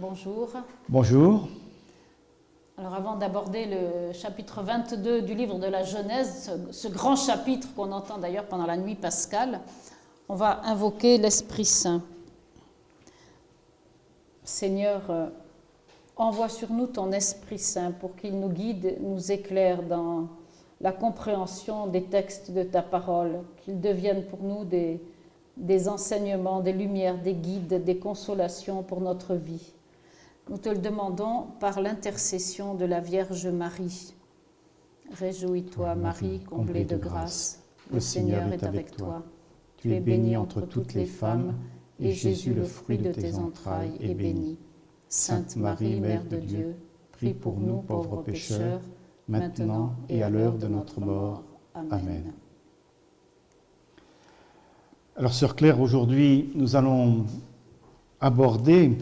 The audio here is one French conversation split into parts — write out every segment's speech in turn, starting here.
Bonjour. Bonjour. Alors avant d'aborder le chapitre 22 du livre de la Genèse, ce grand chapitre qu'on entend d'ailleurs pendant la nuit pascale, on va invoquer l'Esprit Saint. Seigneur, envoie sur nous ton Esprit Saint pour qu'il nous guide, nous éclaire dans la compréhension des textes de ta parole, qu'il devienne pour nous des enseignements, des lumières, des guides, des consolations pour notre vie. Nous te le demandons par l'intercession de la Vierge Marie. Réjouis-toi, Marie, comblée de grâce. Le Seigneur est avec toi. Tu es bénie entre toutes les femmes, et Jésus, le fruit de tes entrailles, est béni. Sainte Marie, Mère de Dieu, prie pour nous pauvres pécheurs, maintenant et à l'heure de notre mort. Amen. Alors, Sœur Claire, aujourd'hui, nous allons aborder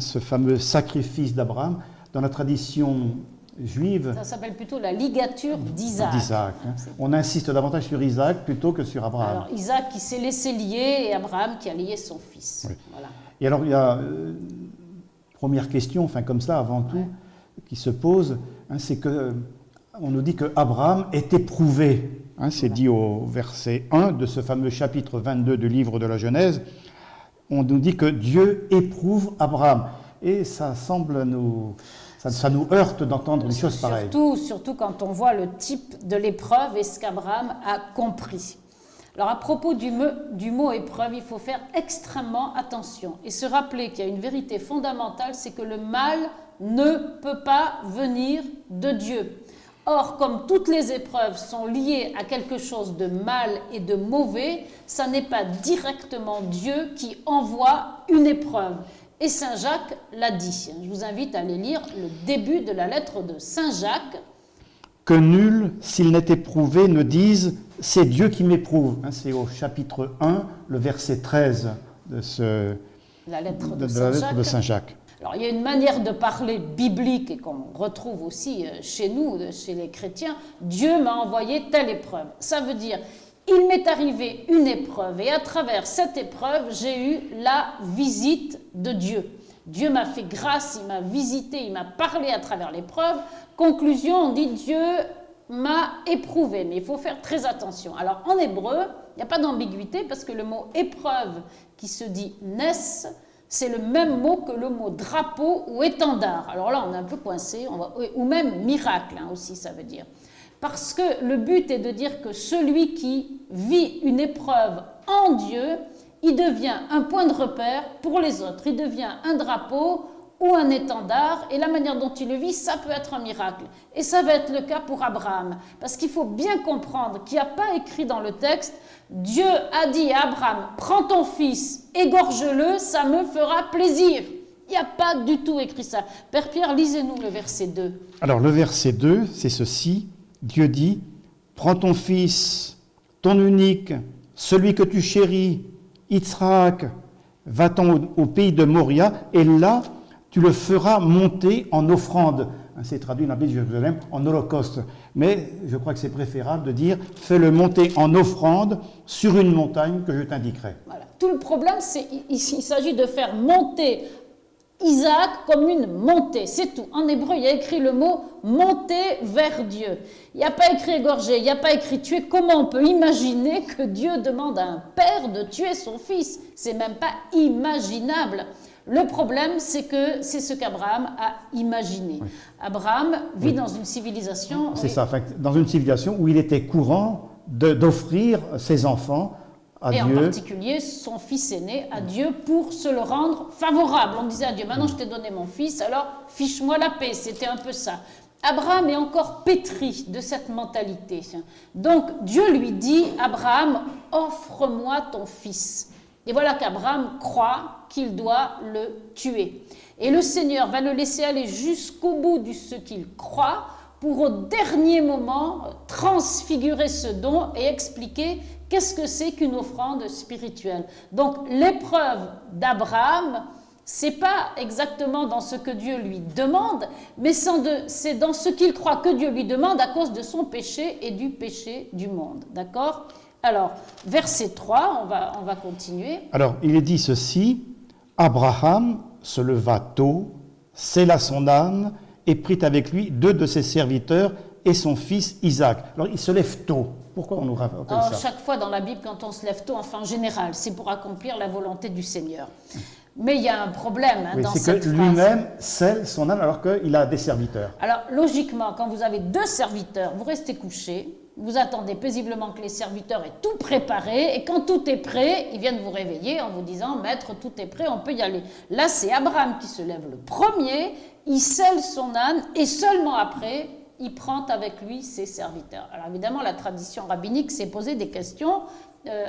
ce fameux sacrifice d'Abraham. Dans la tradition juive, ça s'appelle plutôt la ligature d'Isaac. On insiste davantage sur Isaac plutôt que sur Abraham. Alors Isaac qui s'est laissé lier et Abraham qui a lié son fils. Oui. Voilà. Et alors il y a première question, comme ça avant tout, qui se pose, c'est que on nous dit que Abraham est éprouvé. C'est dit au verset 1 de ce fameux chapitre 22 du livre de la Genèse. On nous dit que Dieu éprouve Abraham. Et ça semble ça nous heurte d'entendre une chose pareille. Surtout quand on voit le type de l'épreuve et ce qu'Abraham a compris. Alors à propos du mot épreuve, il faut faire extrêmement attention et se rappeler qu'il y a une vérité fondamentale, c'est que le mal ne peut pas venir de Dieu. Or, comme toutes les épreuves sont liées à quelque chose de mal et de mauvais, ça n'est pas directement Dieu qui envoie une épreuve. Et Saint Jacques l'a dit. Je vous invite à aller lire le début de la lettre de Saint Jacques. Que nul, s'il n'est éprouvé, ne dise « c'est Dieu qui m'éprouve ». C'est au chapitre 1, le verset 13 de la lettre de Saint Jacques. Alors, il y a une manière de parler biblique et qu'on retrouve aussi chez nous, chez les chrétiens. Dieu m'a envoyé telle épreuve. Ça veut dire, il m'est arrivé une épreuve et à travers cette épreuve, j'ai eu la visite de Dieu. Dieu m'a fait grâce, il m'a visité, il m'a parlé à travers l'épreuve. Conclusion, on dit Dieu m'a éprouvé. Mais il faut faire très attention. Alors, en hébreu, il n'y a pas d'ambiguïté parce que le mot épreuve qui se dit nes, c'est le même mot que le mot drapeau ou étendard. Alors là, on est un peu coincé, ou même miracle aussi, ça veut dire. Parce que le but est de dire que celui qui vit une épreuve en Dieu, il devient un point de repère pour les autres. Il devient un drapeau ou un étendard, et la manière dont il le vit, ça peut être un miracle. Et ça va être le cas pour Abraham. Parce qu'il faut bien comprendre qu'il n'y a pas écrit dans le texte « Dieu a dit à Abraham, prends ton fils, égorge-le, ça me fera plaisir ». Il n'y a pas du tout écrit ça. Père Pierre, lisez-nous le verset 2. Alors le verset 2, c'est ceci. Dieu dit « Prends ton fils, ton unique, celui que tu chéris, Yitzhak, va-t'en au pays de Moria, et là, tu le feras monter en offrande. » C'est traduit dans la Bible de Jérusalem en holocauste. Mais je crois que c'est préférable de dire « Fais-le monter en offrande sur une montagne que je t'indiquerai. » Voilà. Tout le problème, c'est il s'agit de faire monter Isaac comme une montée, c'est tout. En hébreu, il y a écrit le mot « monter vers Dieu ». Il n'y a pas écrit « égorger », il n'y a pas écrit « tuer ». Comment on peut imaginer que Dieu demande à un père de tuer son fils? C'est même pas imaginable. Le problème, c'est que c'est ce qu'Abraham a imaginé. Oui. Abraham vit dans une civilisation... C'est ça, dans une civilisation où il était courant d'offrir ses enfants à Dieu. Et en particulier son fils aîné à Dieu pour se le rendre favorable. On disait à Dieu, maintenant je t'ai donné mon fils, alors fiche-moi la paix. C'était un peu ça. Abraham est encore pétri de cette mentalité. Donc Dieu lui dit, Abraham, offre-moi ton fils. Et voilà qu'Abraham croit qu'il doit le tuer. Et le Seigneur va le laisser aller jusqu'au bout de ce qu'il croit pour au dernier moment transfigurer ce don et expliquer qu'est-ce que c'est qu'une offrande spirituelle. Donc l'épreuve d'Abraham, c'est pas exactement dans ce que Dieu lui demande, mais c'est dans ce qu'il croit que Dieu lui demande à cause de son péché et du péché du monde. D'accord ? Alors, verset 3, on va continuer. Alors, il est dit ceci, Abraham se leva tôt, sella son âne et prit avec lui 2 de ses serviteurs et son fils Isaac. Alors il se lève tôt. Pourquoi on nous rappelle ça? Chaque fois dans la Bible, quand on se lève tôt, enfin en général, c'est pour accomplir la volonté du Seigneur. Mais il y a un problème Oui, dans c'est cette que phrase. lui-même scelle son âne alors qu'il a des serviteurs. Alors logiquement, quand vous avez 2 serviteurs, vous restez couché, vous attendez paisiblement que les serviteurs aient tout préparé, et quand tout est prêt, ils viennent vous réveiller en vous disant « Maître, tout est prêt, on peut y aller ». Là, c'est Abraham qui se lève le premier, il scelle son âne, et seulement après, il prend avec lui ses serviteurs. Alors évidemment, la tradition rabbinique s'est posé des questions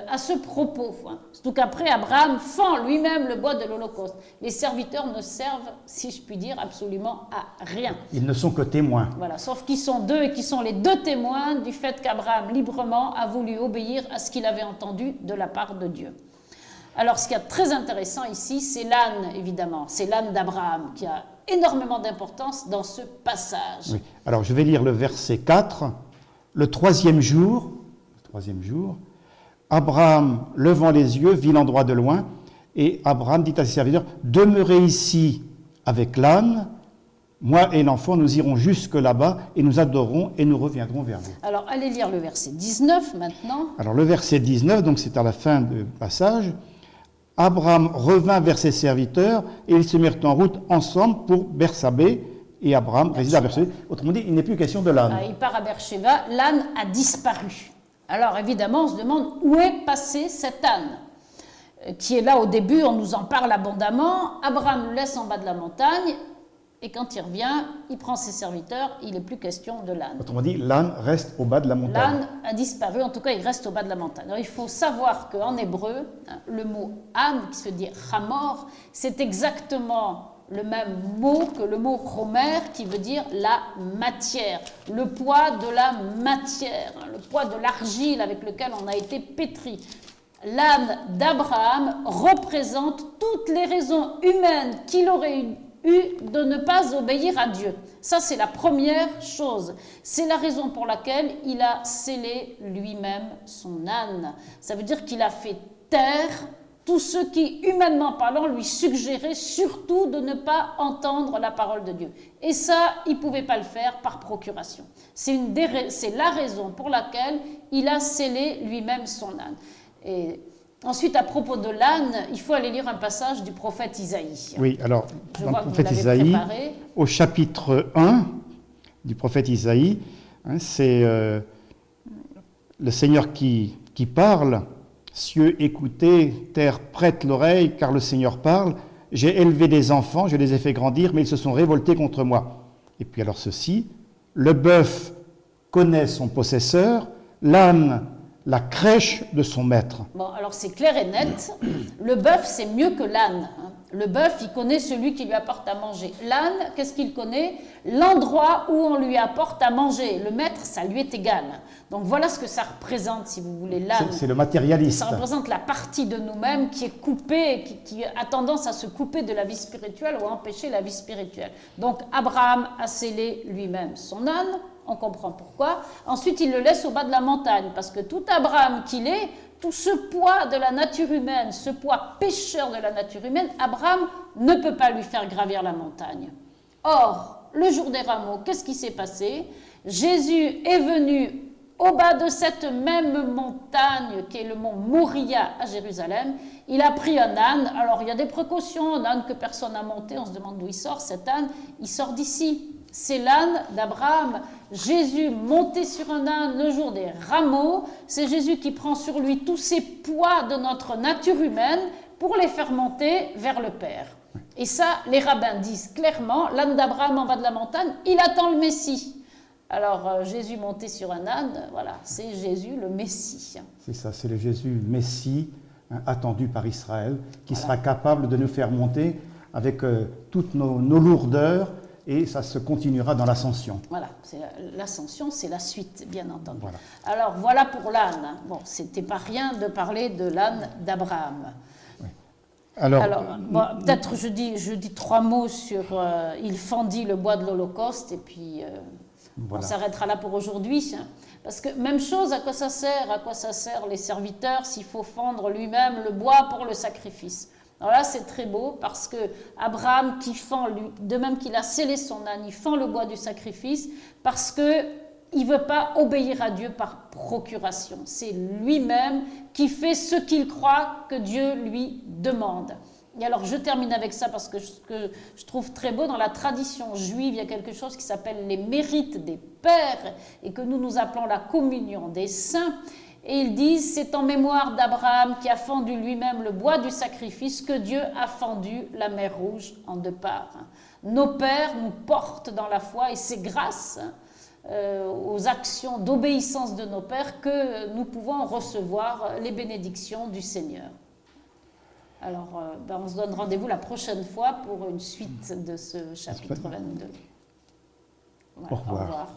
à ce propos. Surtout qu'après, Abraham fend lui-même le bois de l'Holocauste. Les serviteurs ne servent, si je puis dire, absolument à rien. Ils ne sont que témoins. Voilà, sauf qu'ils sont 2 et qu'ils sont les 2 témoins du fait qu'Abraham, librement, a voulu obéir à ce qu'il avait entendu de la part de Dieu. Alors, ce qui est très intéressant ici, c'est l'âne, évidemment. C'est l'âne d'Abraham qui a énormément d'importance dans ce passage. Oui. Alors, je vais lire le verset 4. Le troisième jour, Abraham, levant les yeux, vit l'endroit de loin, et Abraham dit à ses serviteurs, « Demeurez ici avec l'âne, moi et l'enfant, nous irons jusque là-bas, et nous adorerons, et nous reviendrons vers vous. » Alors, allez lire le verset 19 maintenant. Alors, le verset 19, donc c'est à la fin du passage, « Abraham revint vers ses serviteurs, et ils se mirent en route ensemble pour Bersabée, et Abraham résida à Bersabée. » Autrement dit, il n'est plus question de l'âne. Il part à Beersheba, l'âne a disparu. Alors évidemment, on se demande où est passé cet âne, qui est là au début, on nous en parle abondamment. Abraham le laisse en bas de la montagne, et quand il revient, il prend ses serviteurs, il n'est plus question de l'âne. Autrement dit, l'âne reste au bas de la montagne. L'âne a disparu, en tout cas il reste au bas de la montagne. Alors il faut savoir qu'en hébreu, le mot âne, qui se dit chamor, c'est exactement le même mot que le mot chomer, qui veut dire la matière, le poids de la matière, le poids de l'argile avec lequel on a été pétri. L'âne d'Abraham représente toutes les raisons humaines qu'il aurait eu de ne pas obéir à Dieu. Ça, c'est la première chose. C'est la raison pour laquelle il a scellé lui-même son âne. Ça veut dire qu'il a fait taire tous ceux qui, humainement parlant, lui suggéraient surtout de ne pas entendre la parole de Dieu. Et ça, il ne pouvait pas le faire par procuration. C'est la raison pour laquelle il a scellé lui-même son âne. Et ensuite, à propos de l'âne, il faut aller lire un passage du prophète Isaïe. Oui, alors, Je dans vois le que prophète vous l'avez Isaïe, préparé. au chapitre 1 du prophète Isaïe, c'est le Seigneur qui parle. Cieux, écoutez, terre, prête l'oreille, car le Seigneur parle. J'ai élevé des enfants, je les ai fait grandir, mais ils se sont révoltés contre moi. Et puis alors ceci, le bœuf connaît son possesseur, l'âne la crèche de son maître. Bon, alors c'est clair et net, le bœuf c'est mieux que l'âne. Le bœuf, il connaît celui qui lui apporte à manger. L'âne, qu'est-ce qu'il connaît? L'endroit où on lui apporte à manger. Le maître, ça lui est égal. Donc voilà ce que ça représente, si vous voulez, l'âne. C'est le matérialiste. Ça représente la partie de nous-mêmes qui est coupée, qui a tendance à se couper de la vie spirituelle ou à empêcher la vie spirituelle. Donc Abraham a scellé lui-même son âne, on comprend pourquoi. Ensuite, il le laisse au bas de la montagne, parce que tout Abraham qu'il est, tout ce poids de la nature humaine, ce poids pécheur de la nature humaine, Abraham ne peut pas lui faire gravir la montagne. Or, le jour des rameaux, qu'est-ce qui s'est passé? Jésus est venu au bas de cette même montagne qui est le mont Moria à Jérusalem. Il a pris un âne. Alors, il y a des précautions, un âne que personne n'a monté. On se demande d'où il sort, cet âne. Il sort d'ici. C'est l'âne d'Abraham. Jésus monté sur un âne le jour des rameaux. C'est Jésus qui prend sur lui tous ces poids de notre nature humaine pour les faire monter vers le Père. Et ça, les rabbins disent clairement, l'âne d'Abraham en bas de la montagne, il attend le Messie. Alors, Jésus monté sur un âne, voilà, c'est Jésus le Messie. C'est ça, c'est le Jésus Messie, attendu par Israël, qui sera capable de nous faire monter avec toutes nos lourdeurs, et ça se continuera dans l'ascension. Voilà, l'ascension, c'est la suite, bien entendu. Voilà. Alors, voilà pour l'âne. Bon, c'était pas rien de parler de l'âne d'Abraham. Oui. Alors bon, peut-être je dis 3 mots sur il fendit le bois de l'Holocauste, et puis voilà. On s'arrêtera là pour aujourd'hui. Parce que même chose, à quoi ça sert les serviteurs s'il faut fendre lui-même le bois pour le sacrifice? Alors là, c'est très beau parce que Abraham qui fend, de même qu'il a scellé son âne, il fend le bois du sacrifice parce que il ne veut pas obéir à Dieu par procuration. C'est lui-même qui fait ce qu'il croit que Dieu lui demande. Et alors, je termine avec ça parce que ce que je trouve très beau, dans la tradition juive, il y a quelque chose qui s'appelle les mérites des pères et que nous appelons la communion des saints. Et ils disent, c'est en mémoire d'Abraham qui a fendu lui-même le bois du sacrifice que Dieu a fendu la mer Rouge en deux parts. Nos pères nous portent dans la foi et c'est grâce aux actions d'obéissance de nos pères que nous pouvons recevoir les bénédictions du Seigneur. Alors, on se donne rendez-vous la prochaine fois pour une suite de ce chapitre 22. Voilà, Au revoir. Au revoir.